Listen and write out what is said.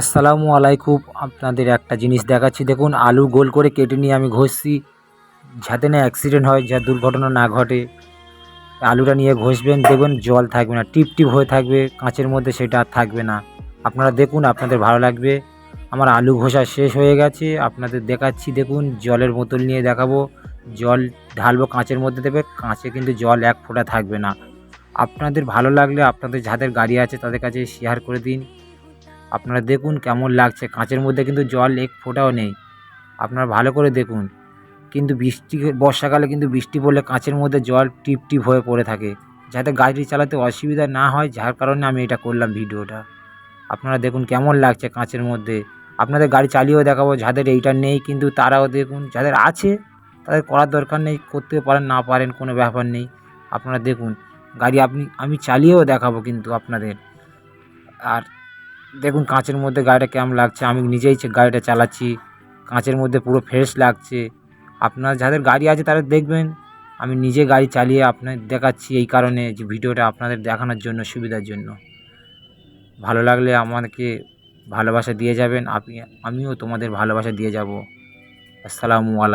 আসসালামু আলাইকুম। আপনাদের একটা জিনিস দেখাচ্ছি, দেখুন আলু গোল করে কেটে নিয়ে আমি ঘষছি, যাতে না অ্যাক্সিডেন্ট হয়, যা দুর্ঘটনা না ঘটে। আলুটা নিয়ে ঘষবেন, দেখবেন জল থাকবে না, টিপ টিপ হয়ে থাকবে কাঁচের মধ্যে, সেটা আর থাকবে না। আপনারা দেখুন, আপনাদের ভালো লাগবে। আমার আলু ঘষা শেষ হয়ে গেছে, আপনাদের দেখাচ্ছি। দেখুন জলের বোতল নিয়ে দেখাবো, জল ঢালবো কাঁচের মধ্যে, দেবে কাঁচে কিন্তু জল এক ফোঁটা থাকবে না। আপনাদের ভালো লাগলে আপনাদের যাদের গাড়ি আছে তাদের কাছে শেয়ার করে দিন। আপনারা দেখুন কেমন লাগছে, কাঁচের মধ্যে কিন্তু জল এক ফোঁটাও নেই। আপনারা ভালো করে দেখুন। কিন্তু বর্ষাকালে কিন্তু বৃষ্টি পড়লে কাঁচের মধ্যে জল টিপ টিপ হয়ে পড়ে থাকে, যাতে গাড়ি চালাতে অসুবিধা না হয়, যার কারণে আমি এটা করলাম ভিডিওটা। আপনারা দেখুন কেমন লাগছে কাঁচের মধ্যে। আপনাদের গাড়ি চালিয়েও দেখাবো, যাদের এইটা নেই কিন্তু তারাও দেখুন, যাদের আছে তাদের করার দরকার নেই, করতে পারেন না পারেন কোনো ব্যাপার নেই। আপনারা দেখুন গাড়ি আমি চালিয়েও দেখাবো কিন্তু আপনাদের। আর দেখুন কাঁচের মধ্যে গাড়িটা কেমন লাগছে, আমি নিজেই গাড়িটা চালাচ্ছি, কাঁচের মধ্যে পুরো ফ্রেশ লাগছে। আপনার যাদের গাড়ি আছে তারা দেখবেন, আমি নিজে গাড়ি চালিয়ে আপনাদের দেখাচ্ছি, এই কারণে যে ভিডিওটা আপনাদের দেখানোর জন্য, সুবিধার জন্য। ভালো লাগলে আমাকে ভালোবাসা দিয়ে যাবেন, আমিও তোমাদের ভালোবাসা দিয়ে যাব। আসসালামু আলাইকুম।